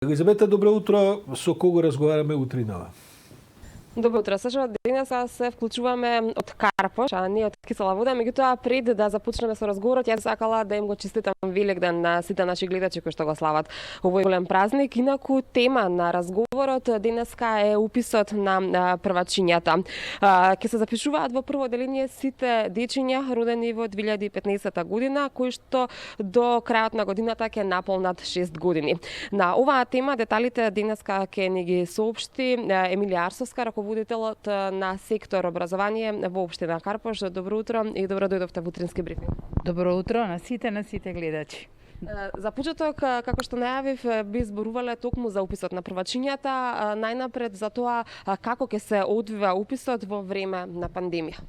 Елизавета, добро утро. Со кого разговараме утринава? Добро утро, Сашо. Денес се вклучуваме од Карпош, а не од Кисела вода. Меѓутоа, пред да започнеме со разговорот, јас сакала да им го честитам Великден на сите наши гледачи кои што го слават овој голем празник. Инаку тема на разговорот денеска е уписот на првачињата. Ќе се запишуваат во прво деление сите дечиња родени во 2015 година, кои што до крајот на годината ќе наполнат 6 години. На оваа тема деталите денеска ќе ни ги соопшти Емилија Арсовска, ръководителот на сектор образование во општина Карпош. Добро утро и добро дојдовте во утрински брифинг. Добро утро на сите гледачи. За почеток, како што најавив, би зборувале токму за уписот на првачињата, најнапред за тоа како ќе се одвива уписот во време на пандемија.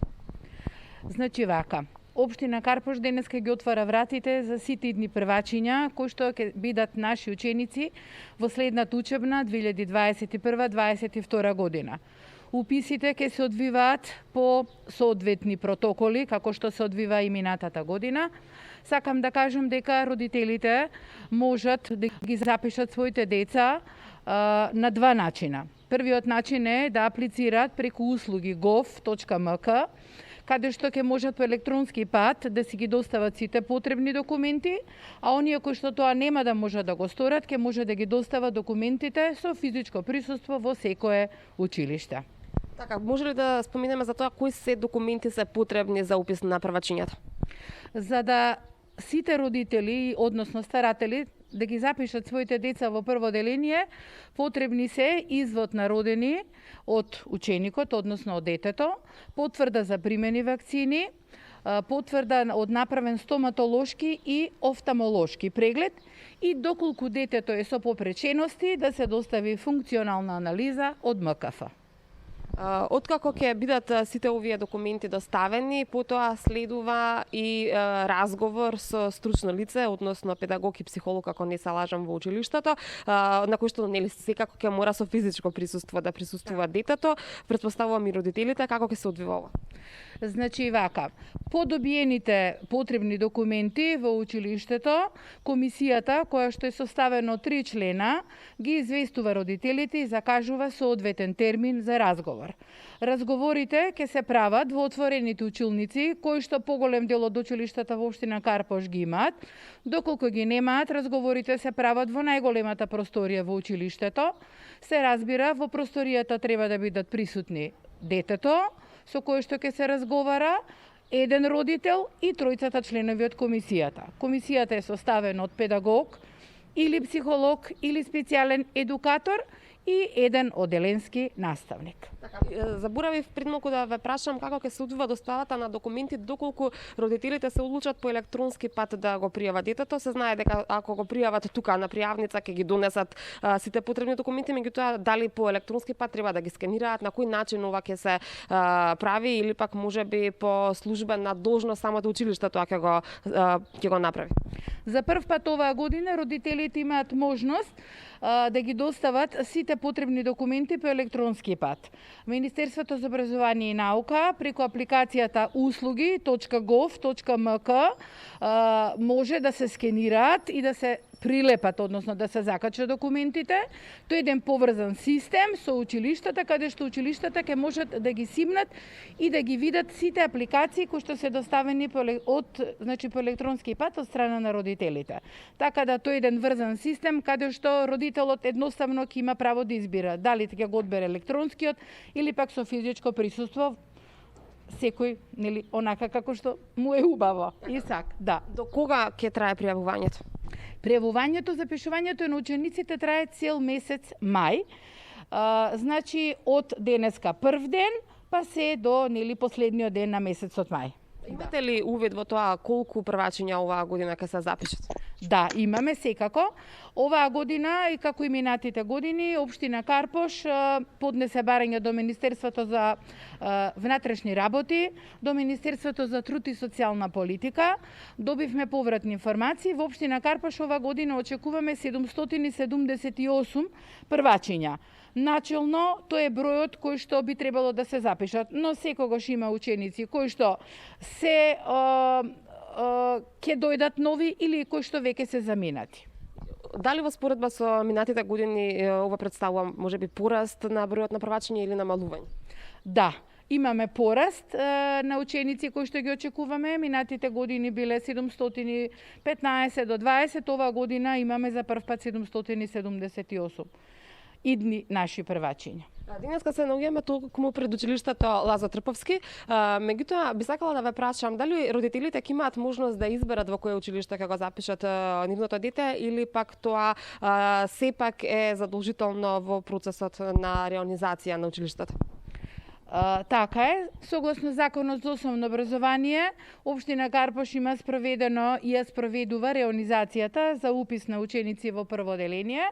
Значи вака, Општина Карпош денеска ги отвара вратите за сите идни првачиња кои што ќе бидат наши ученици во следната учебна 2021-2022 година. Уписите ќе се одвиваат по соодветни протоколи, како што се одвива и минатата година. Сакам да кажам дека родителите можат да ги запишат своите деца на два начина. Првиот начин е да аплицираат преку услуги gov.mk, каде што ќе можат по електронски пат да си ги достават сите потребни документи, а оние кои што тоа нема да можат да го сторат, ќе може да ги достават документите со физичко присуство во секое училиште. Така, може ли да споменеме за тоа кои се документи се потребни за упис на првачињата? За да сите родители, односно старатели, да ги запишат своите деца во прво деление, потребни се извод на родени од ученикот, односно од детето, потврда за примени вакцини, потврда од направен стоматолошки и офталмолошки преглед и доколку детето е со попречености да се достави функционална анализа од МКФ. Откако ќе бидат сите овие документи доставени, потоа следува и разговор со стручно лице, односно педагог и психолог, ако не се лажам, во училиштето, на кој што нели секако ќе мора со физичко присуство да присуствува детето. Претпоставувам и родителите, како ќе се одвива ова? Значи вака, по добиените потребни документи во училиштето, комисијата, која што е составена од 3 члена, ги известува родителите и закажува соодветен термин за разговор. Разговорите ќе се прават во отворените училници, кои што поголем дел од училиштата во општина Карпош ги имаат. Доколку ги немаат, разговорите се прават во најголемата просторија во училиштето. Се разбира, во просторијата треба да бидат присутни детето, со кој што ќе се разговара, еден родител и тројцата членови од комисијата. Комисијата е составена од педагог, или психолог, или специјален едукатор и еден оделенски наставник. Заборавив пред малку да ве прашам како ќе се одвива доставата на документи доколку родителите се одлучат по електронски пат да го пријават детето. Се знае дека ако го пријават тука на пријавница ќе ги донесат сите потребни документи, меѓутоа дали по електронски пат треба да ги скенираат, на кој начин ова ќе се прави или пак можеби по службена должност самото училиште тоа ќе го направи. За прв пат оваа година родителите имаат можност да ги достават сите потребни документи по електронски пат. Министерството за образование и наука преку апликацијата услуги.gov.mk може да се скенираат и да се прилепат, односно да се закачат документите. Тој е еден поврзан систем со училиштата, каде што училиштата ќе можат да ги симнат и да ги видат сите апликации кои што се доставени по електронски пат од страна на родителите. Така да тој е еден врзан систем каде што родителот едноставно ќе има право да избира дали ќе го одбере електронскиот или пак со физичко присуство, секој, нели, онака како што му е убаво. И сак, да. До кога ќе трае пријавувањето? Пријавувањето, запишувањето на учениците трае цел месец мај. Значи од денеска прв ден, па се до последниот ден на месецот мај. Имате ли увид во тоа колку првачиња оваа година ќе се запишат? Да, имаме секако. Оваа година и како и минатите години, општина Карпош поднесе барање до Министерството за внатрешни работи, до Министерството за труд и социјална политика. Добивме повратни информации. Во општина Карпош оваа година очекуваме 778 првачиња. Начелно, тој е бројот кој што би требало да се запишат, но секогаш има ученици кои што се ќе дојдат нови или кои што веќе се заминати. Дали во споредба со минатите години ова представува можеби пораст на бројот на првачиња или намалување? Да, имаме пораст на ученици кои што ги очекуваме. Минатите години биле 715 до 20, оваа година имаме за прв пат 778 идни наши првачиња. Денеска се наоѓаме токму пред училиштето Лазо Трповски. Меѓутоа, би сакала да ве прашам, дали родителите ќе имаат можност да изберат во кое училиште ќе го запишат нивното дете или пак тоа сепак е задолжително во процесот на реонизација на училиштето? Така е, согласно Законот за основно образование, Општина Карпош има спроведено и ја спроведува реонизацијата за упис на ученици во прво оделение.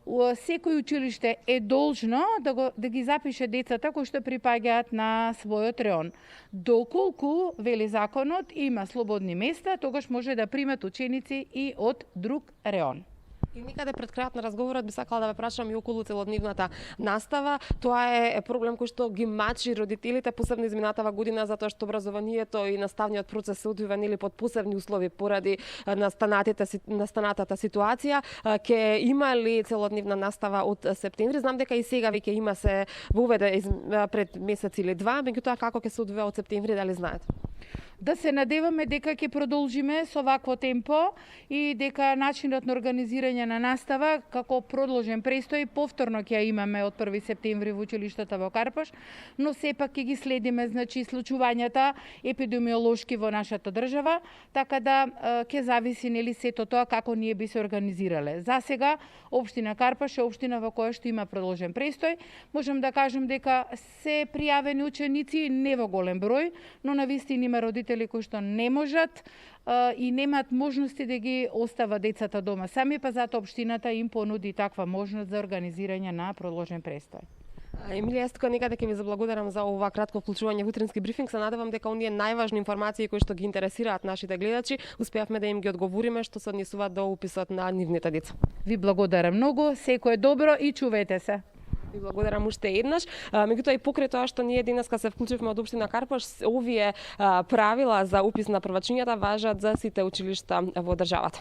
Секој училиште е должно да ги запише децата кои што припаѓаат на својот реон. Доколку, вели законот, има слободни места, тогаш може да примат ученици и од друг реон. И никаде пред крајот на разговорот би сакала да ве прашам и околу целодневната настава. Тоа е проблем кој што ги мачи родителите, посебно изминатава година, затоа што образованието и наставниот процес се одвива нели под посебни услови поради настанатата ситуација. Ќе има ли целодневна настава од септември? Знам дека и сега веќе има се воведе пред месец или два, меѓутоа како ќе се одвива од септември, дали знаете? Да се надеваме дека ќе продолжиме со вакво темпо и дека начинот на организирање на настава како продолжен престој повторно ќе имаме од 1 септември во училиштата во Карпош, но сепак ќе ги следиме случувањата епидемиолошки во нашата држава, така да ќе зависи нели сето тоа како ние би се организирале. За сега општина Карпош е општина во која што има продолжен престој. Можам да кажам дека се пријавени ученици не во голем број, но навистина има родители кои што не можат и немаат можности да ги остава децата дома сами, па затоа општината им понуди таква можност за организирање на продолжен престој. Емилија, јас тука некаде ќе ви заблагодарам за ова кратко вклучување во утрински брифинг. Се надевам дека оние најважни информации кои што ги интересираат нашите гледачи, успеавме да им ги одговориме што се однесуваат до уписот на нивните деца. Ви благодарам многу, секое добро и чувете се. Ви благодарам уште еднаш. Меѓутоа и покрај тоа што ние денеска се вклучивме од општина Карпош, овие правила за упис на првачињата важат за сите училишта во државата.